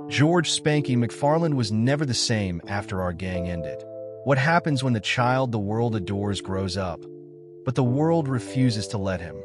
George "Spanky" McFarland was never the same after our gang ended. What happens when the child the world adores grows up, but the world refuses to let him?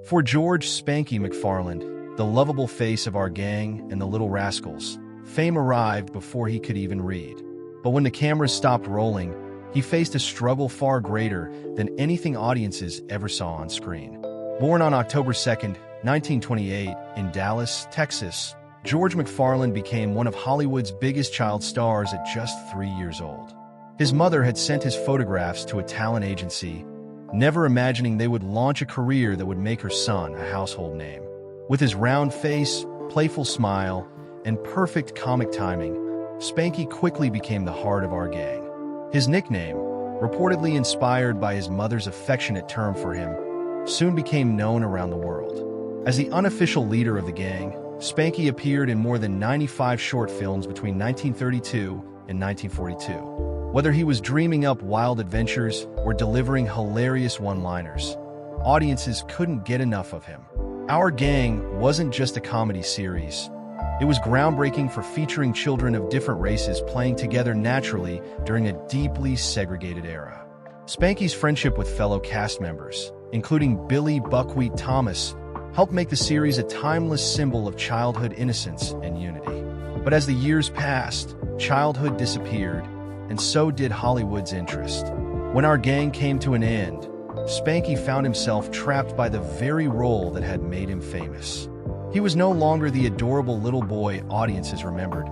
For George "Spanky" McFarland, the lovable face of our gang and the Little Rascals, fame arrived before he could even read. But when the cameras stopped rolling, he faced a struggle far greater than anything audiences ever saw on screen. Born on October 2, 1928, in Dallas, Texas, George McFarland became one of Hollywood's biggest child stars at just 3 years old. His mother had sent his photographs to a talent agency, never imagining they would launch a career that would make her son a household name. With his round face, playful smile, and perfect comic timing, Spanky quickly became the heart of our gang. His nickname, reportedly inspired by his mother's affectionate term for him, soon became known around the world. As the unofficial leader of the gang, Spanky appeared in more than 95 short films between 1932 and 1942. Whether he was dreaming up wild adventures or delivering hilarious one-liners, audiences couldn't get enough of him. Our Gang wasn't just a comedy series. It was groundbreaking for featuring children of different races playing together naturally during a deeply segregated era. Spanky's friendship with fellow cast members, including Billy Buckwheat Thomas, helped make the series a timeless symbol of childhood innocence and unity. But as the years passed, childhood disappeared, and so did Hollywood's interest. When our gang came to an end, Spanky found himself trapped by the very role that had made him famous. He was no longer the adorable little boy audiences remembered,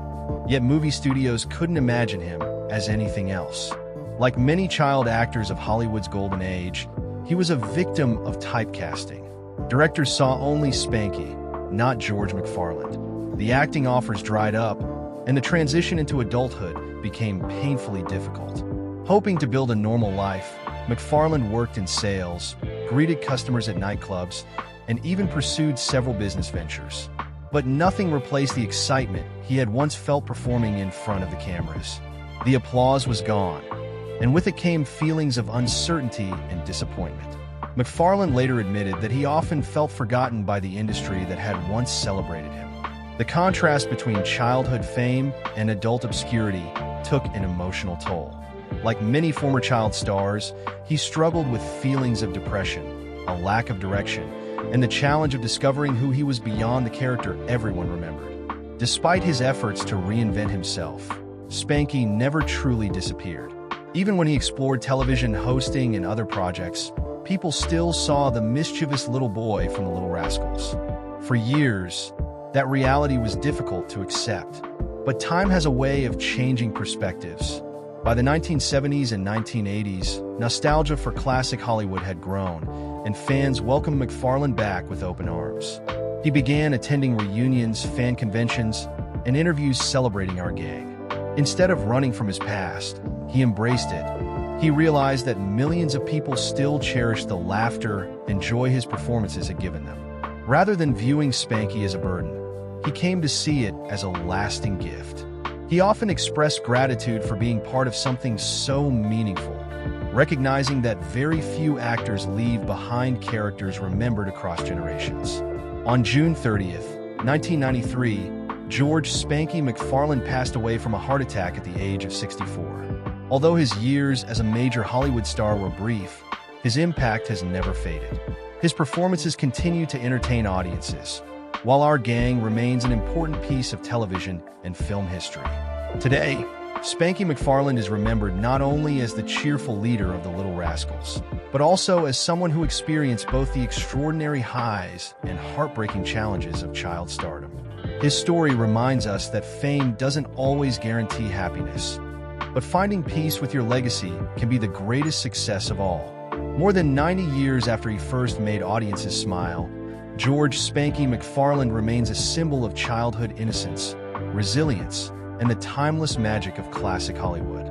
yet movie studios couldn't imagine him as anything else. Like many child actors of Hollywood's golden age, he was a victim of typecasting. Directors saw only Spanky, not George McFarland. The acting offers dried up, and the transition into adulthood became painfully difficult. Hoping to build a normal life, McFarland worked in sales, greeted customers at nightclubs, and even pursued several business ventures. But nothing replaced the excitement he had once felt performing in front of the cameras. The applause was gone, and with it came feelings of uncertainty and disappointment. McFarland later admitted that he often felt forgotten by the industry that had once celebrated him. The contrast between childhood fame and adult obscurity took an emotional toll. Like many former child stars, he struggled with feelings of depression, a lack of direction, and the challenge of discovering who he was beyond the character everyone remembered. Despite his efforts to reinvent himself, Spanky never truly disappeared. Even when he explored television hosting and other projects, people still saw the mischievous little boy from the Little Rascals. For years, that reality was difficult to accept. But time has a way of changing perspectives. By the 1970s and 1980s, nostalgia for classic Hollywood had grown, and fans welcomed McFarland back with open arms. He began attending reunions, fan conventions, and interviews celebrating our gang. Instead of running from his past, he embraced it. He realized that millions of people still cherish the laughter and joy his performances had given them. Rather than viewing Spanky as a burden, he came to see it as a lasting gift. He often expressed gratitude for being part of something so meaningful, recognizing that very few actors leave behind characters remembered across generations. On June 30th, 1993, George "Spanky" McFarland passed away from a heart attack at the age of 64. Although his years as a major Hollywood star were brief, his impact has never faded. His performances continue to entertain audiences, while our gang remains an important piece of television and film history. Today, Spanky McFarland is remembered not only as the cheerful leader of the Little Rascals, but also as someone who experienced both the extraordinary highs and heartbreaking challenges of child stardom. His story reminds us that fame doesn't always guarantee happiness, but finding peace with your legacy can be the greatest success of all. More than 90 years after he first made audiences smile, George "Spanky" McFarland remains a symbol of childhood innocence, resilience, and the timeless magic of classic Hollywood.